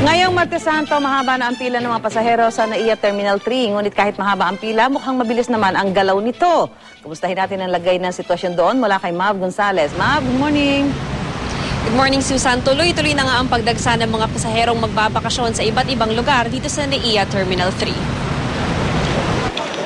Ngayong Martes Santo, mahaba na ang pila ng mga pasahero sa NAIA Terminal 3. Ngunit kahit mahaba ang pila, mukhang mabilis naman ang galaw nito. Kumustahin natin ang lagay ng sitwasyon doon mula kay Mav Gonzalez. Mav, good morning. Good morning, Susan. Tuloy-tuloy na nga ang pagdagsa ng mga pasaherong magbabakasyon sa iba't ibang lugar dito sa NAIA Terminal 3.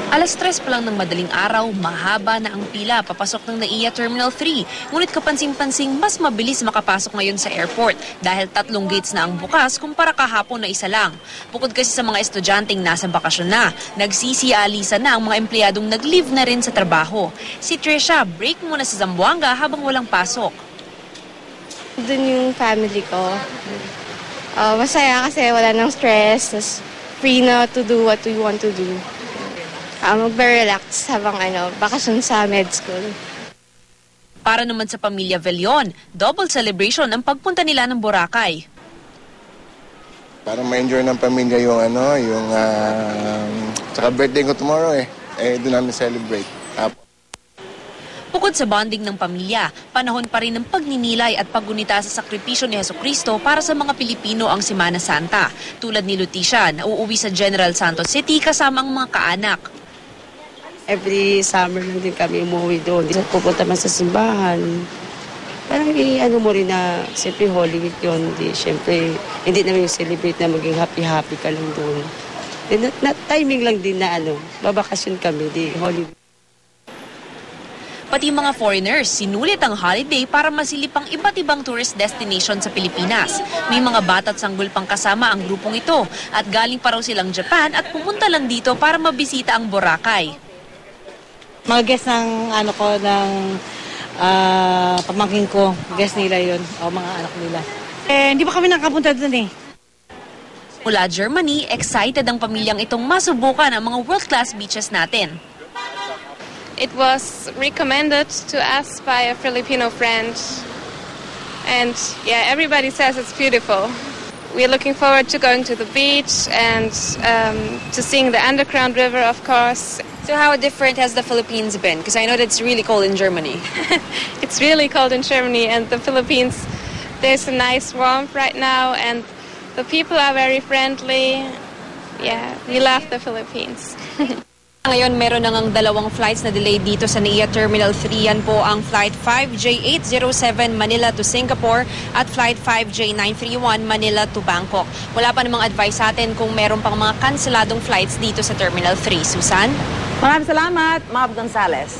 Alas 3 pa lang ng madaling araw, mahaba na ang pila papasok ng NAIA Terminal 3. Ngunit kapansin-pansing mas mabilis makapasok ngayon sa airport dahil 3 gates na ang bukas kumpara kahapon na isa lang. Bukod kasi sa mga estudyanteng nasa bakasyon na, nagsisialisa na ang mga empleyadong nag-leave na rin sa trabaho. Si Trisha, break muna sa Zamboanga habang walang pasok. Doon yung family ko. Masaya kasi wala nang stress. Free na to do what we want to do. Mag-relax habang bakasyon sa med school. Para naman sa pamilya Velion, double celebration ang pagpunta nila ng Boracay. Para ma-enjoy ng pamilya yung saka birthday ko tomorrow doon namin celebrate. Bukod sa bonding ng pamilya, panahon pa rin ng pagninilay at paggunita sa sakripisyo ni Jesucristo para sa mga Pilipino ang Semana Santa. Tulad ni Leticia, nauuwi sa General Santos City kasama ang mga kaanak. Every summer lang din kami umuwi doon. Pupunta man sa simbahan. Parang mo rin na, siyempre Holy Week yun. Siyempre, hindi naman yung celebrate na maging happy-happy ka lang doon. Timing lang din na babakasyon kami, Holy Week. Pati mga foreigners, sinulit ang holiday para masilip ang iba't ibang tourist destination sa Pilipinas. May mga bata't sanggol pang kasama ang grupong ito at galing pa raw silang Japan at pumunta lang dito para mabisita ang Boracay. Mga guest ng pamangkin ko, guest nila yun, o mga anak nila. Hindi pa kami nakapunta doon Mula Germany, excited ang pamilyang itong masubukan ang mga world-class beaches natin. It was recommended to us by a Filipino friend. And yeah, everybody says it's beautiful. We're looking forward to going to the beach and to seeing the underground river, of course. So how different has the Philippines been? Because I know that it's really cold in Germany. It's really cold in Germany, and the Philippines, there's a nice warmth right now, and the people are very friendly. Yeah, we love the Philippines. Ngayon, meron na ngang 2 flights na delayed dito sa NAIA Terminal 3. Yan po ang Flight 5J807 Manila to Singapore at Flight 5J931 Manila to Bangkok. Wala pa namang advice sa atin kung meron pang mga kanseladong flights dito sa Terminal 3. Susan? Maraming salamat, Mav Gonzalez.